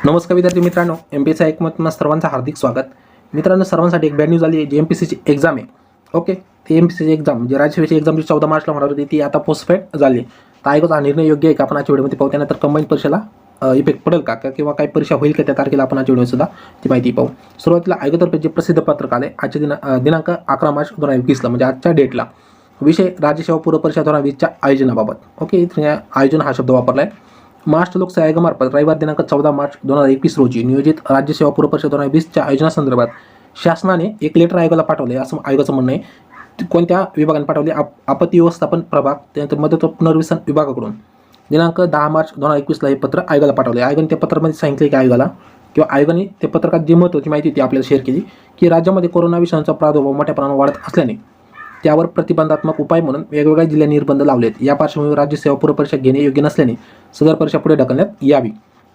नमस्कार विद्यार्थी मित्रांनो, एमपीएससी एक्झाममध्ये सर्वांचं हार्दिक स्वागत. मित्रांनो, सर्वांसाठी एक बॅड न्यूज आली आहे. जी एमपीएससीची एक्झाम आहे. ओके, ती एमपीएससीची एक्झाम म्हणजे राज्यसेवेची एक्झाम जी 14 मार्चला होणार होती ती आता पोस्टपोन झाली. तर आयोगाचा हा निर्णय योग्य आहे का आपण आजच्या व्हिडिओमध्ये पाहू. त्यानंतर कंबाईन परीक्षेला इफेक्ट पडेल का किंवा काही परीक्षा होईल का त्या तारखेला आपण आजच्या व्हिडिओ सुद्धा ती माहिती पाहू. सुरुवातीला आयोगातर्फे जे प्रसिद्ध पत्रक आले आजच्या दिनांक 11 मार्च 2021ला म्हणजे आजच्या डेटला. विषय राज्यसेवा पूर्व परीक्षा 2020च्या आयोजनाबाबत. ओके, इथे आयोजन हा शब्द वापरला आहे. महाराष्ट्र लोकसेवा आयोगामार्फत रविवार दिनांक 14 मार्च 2021 रोजी नियोजित राज्यसेवा पूर्व परीक्षा 2020च्या आयोजनासंदर्भात शासनाने एक लेटर आयोगाला पाठवले असं आयोगाचं म्हणणं आहे. कोणत्या विभागाने पाठवले? आपत्ती व्यवस्थापन प्रभाग, त्यानंतर मदत व पुनर्वसन विभागाकडून दिनांक 10 मार्च 2021ला हे पत्र आयोगाला पाठवले. आयोगाने त्या पत्रामध्ये सांगितले की आयोगाला किंवा आयोगाने त्या पत्रकात जी महत्त्वाची माहिती ती आपल्याला शेअर केली की राज्यामध्ये कोरोना विषाणूचा प्रादुर्भाव मोठ्या प्रमाणात वाढत असल्याने त्यावर प्रतिबंधात्मक उपाय म्हणून वेगवेगळ्या जिल्ह्यांनी निर्बंध लावलेत. या पार्श्वभूमीवर राज्यसेवा पूर्व परीक्षा घेणे योग्य नसल्याने सदर परीक्षा पुढे ढकलण्यात यावी.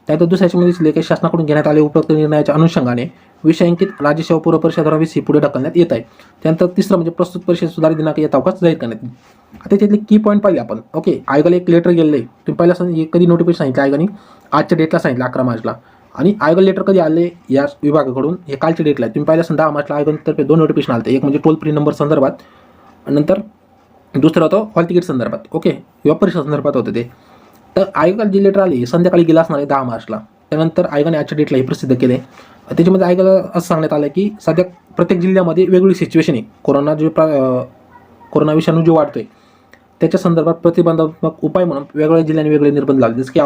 त्यानंतर दुसऱ्यामध्ये दिसले की शासनाकडून घेण्यात आलेल्या उपरोक्त निर्णयाच्या अनुषंगाने विषयांकित राज्यसेवा पूर्व परीक्षा 2020 ही पुढे ढकलण्यात येत आहे. त्यानंतर तिसरं म्हणजे प्रस्तुत परीक्षेत सुधारित दिनांक येत अवकाश जाहीर करण्यात येईल. आता त्यातले की पॉईंट पाहिले आपण. ओके, आयोगाला एक लेटर गेलेलं आहे. तुम्ही पहिला कधी नोटिफिकेशन सांगितलं आयोगाने? आजच्या डेटला सांगितलं 11 मार्चला. आणि आयोगा लेटर कधी आले या विभागाकडून? हे कालच्या डेटला आहे. तुम्ही पहिला 10 मार्चला आयोगातर्फे 2 नोटिफिकेशन आले. एक म्हणजे टोल फ्री नंबर संदर्भात, नंतर दुसरं होतं हॉल तिकीट संदर्भात. ओके, किंवा परीक्षा संदर्भात होतं ते. तर आयोगाला जे लेटर आले संध्याकाळी गेला असणार आहे 10 मार्चला. त्यानंतर आयोगाने आजच्या डेटला हे प्रसिद्ध केले. त्याच्यामध्ये आयोगाला असं सांगण्यात आलं की सध्या प्रत्येक जिल्ह्यामध्ये वेगवेगळी सिच्युएशन आहे. कोरोना विषाणू जो वाढतोय त्याच्या संदर्भात प्रतिबंधात्मक उपाय म्हणून वेगवेगळ्या जिल्ह्यांनी वेगळे निर्बंध लावले. जसं की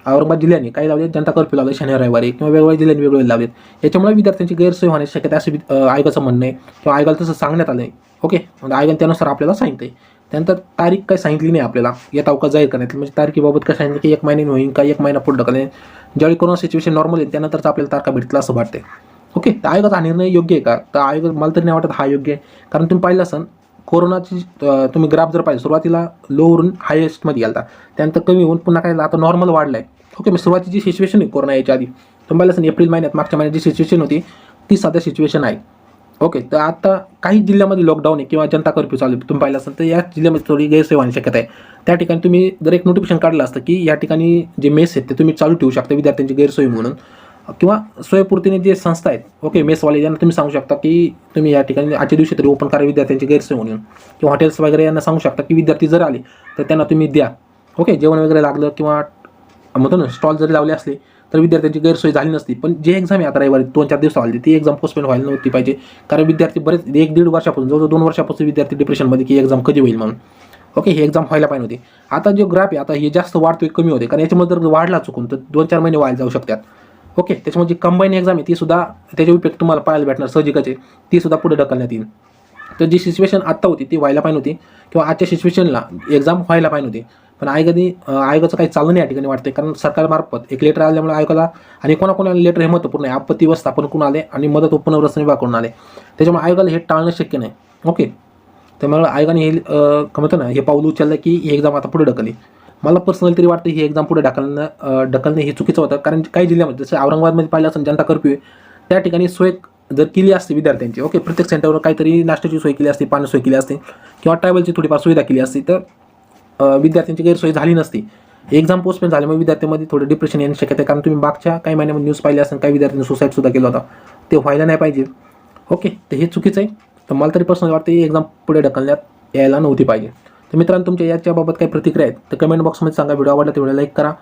औरंगाबाद जिल्ह्याने काही लावले, जनता कर्फ्यू लावले शनिवार रविवारी, किंवा वेगवेगळ्या जिल्ह्यांनी वेगवेगळे लावलेत. याच्यामुळे विद्यार्थ्यांची गैरसोय होण्याची शक्यता असे आयोगाचं म्हणणं आहे किंवा आयोगाला तसं सांगण्यात आलं आहे. ओके, म्हणजे आयोगाने त्यानुसार आपल्याला सांगितलं आहे. त्यानंतर तारीख काही सांगितली नाही आपल्याला यात अवकाश जाहीर करण्यात. म्हणजे तारखेबाबत काय सांगितलं की 1 महिन्याने होईल का 1 महिना पुढे ढकलणे. ज्यावेळी कोरोना सिच्युएशन नॉर्मल आहे त्यानंतरच आपल्याला तारखा भेटला असं वाटते. ओके, तर आयोगाचा हा निर्णय योग्य आहे का? तर आयोग मला तरी नाही वाटत हा योग्य आहे. कारण तुम्ही पाहिलं असन कोरोनाची तुम्ही ग्राफ जर पाहिजे सुरुवातीला लोवरून हायेस्टमध्ये गेला, त्यानंतर कमी होऊन पुन्हा काय आता नॉर्मल वाढलं आहे. ओके, मग सुरुवातीची सिच्युएशन आहे कोरोना याच्या आधी तुम्ही पाहिलं असेल एप्रिल महिन्यात मागच्या महिन्यात जी सिच्युएशन होती ती सध्या सिच्युएशन आहे. ओके, तर आता काही जिल्ह्यामध्ये लॉकडाऊन आहे किंवा जनता कर्फ्यू चालू आहे तुम्ही पाहिलं असेल तर या जिल्ह्यामध्ये थोडी गैरसोय होण्याची शक्यता आहे. त्या ठिकाणी तुम्ही जर एक नोटिफिकेशन काढलं असतं की या ठिकाणी जे मेस आहेत ते तुम्ही चालू ठेवू शकता विद्यार्थ्यांची गैरसोय म्हणून, किंवा स्वयंपूर्तीने जे संस्था आहेत ओके मेसवाले यांना तुम्ही सांगू शकता की तुम्ही या ठिकाणी आजच्या दिवशी तरी ओपन करा विद्यार्थ्यांची गैरसोय म्हणून, किंवा हॉटेल्स वगैरे यांना सांगू शकता की विद्यार्थी जर आले तर त्यांना तुम्ही द्या. ओके, जेवण वगैरे लागलं किंवा म्हणतो ना स्टॉल जरी लावले असले तर विद्यार्थ्यांची गैरसोय झाली नसती. पण जे एक्झाम आहे आता रविवारी 2-4 दिवस आली ती एक्झाम पोस्टपोन व्हायला नव्हती पाहिजे. कारण विद्यार्थी बरेच 1-1.5 वर्षापासून जवळजवळ 2 वर्षापासून विद्यार्थी डिप्रेशनमध्ये की एक्झाम कधी होईल म्हणून. ओके, ही एक्झाम व्हायला पाहिजे होती. आता जो ग्राफ आहे आता हे जास्त वाढतोय कमी होते, कारण याच्यामध्ये जर वाढला चुकून तर 2-4 महिने व्हायला जाऊ शकतात. ओके, त्याच्यामुळे जी कंबाईन एक्झाम आहे ती सुद्धा त्याचे इफेक्ट तुम्हाला पाहायला भेटणार साहजिकच आहे. ती सुद्धा पुढे ढकलण्यात येईल. तर जी सिच्युएशन आत्ता होती ती व्हायला पाहिजे होती, किंवा आजच्या सिच्युएशनला एक्झाम व्हायला पाहिजे होती. पण आयोगाचं काही चाललं नाही या ठिकाणी वाटते. कारण सरकारमार्फत एक लेटर आल्यामुळे आयोगाला, आणि कोणाकोणाला लेटर हे महत्त्वपूर्ण आहे, आपत्ती व्यवस्थापन कोण आले आणि मदत व पुनर्वसन विभागाकडून आले. त्याच्यामुळे आयोगाला हे टाळणं शक्य नाही. ओके, त्यामुळे आयोगाने हे म्हणतं ना हे पाऊल उचललं की ही एक्झाम आता पुढे ढकलली. मला पर्सनली तरी वाटतं ही एक्झाम पुढे ढकलणं हे चुकीचं होतं. कारण काही जिल्ह्यामध्ये जसं औरंगाबादमध्ये पाहिलं असेल जनता कर्फ्यू आहे, त्या ठिकाणी सोय जर केली असते विद्यार्थ्यांची, ओके प्रत्येक सेंटरवर काहीतरी नाश्त्याची सोय केली असते, पाणी सोय केली असते, किंवा ट्रॅव्हलची थोडीफार सुविधा केली असती तर विद्यार्थ्यांची गैरसोय झाली नसती. एक्झाम पोस्टपोन झाल्यामुळे विद्यार्थ्यांमध्ये थोडं डिप्रेशन येण्याची शक्यता आहे. कारण तुम्ही मागच्या काही महिन्यामध्ये न्यूज पाहिली असेल काही विद्यार्थ्यांनी सुसाईडसुद्धा केलं होतं. ते व्हायला नाही पाहिजे. ओके, तर हे चुकीचं आहे. तर मला तरी पर्सनली वाटतं ही एक्झाम पुढे ढकलण्यात यायला नव्हती पाहिजे. तर मित्रांनो, तुमच्या याच्याबाबत काही प्रतिक्रिया आहेत तर कमेंट बॉक्समध्ये सांगा. व्हिडिओ आवडला तर व्हिडिओ लाईक करा.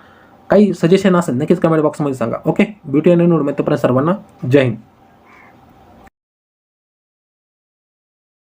काही सजेशन असेल नक्कीच कमेंट बॉक्समध्ये सांगा. ओके, ब्युटी अँड नोड तोपर्यंत सर्वांना जय हिंद.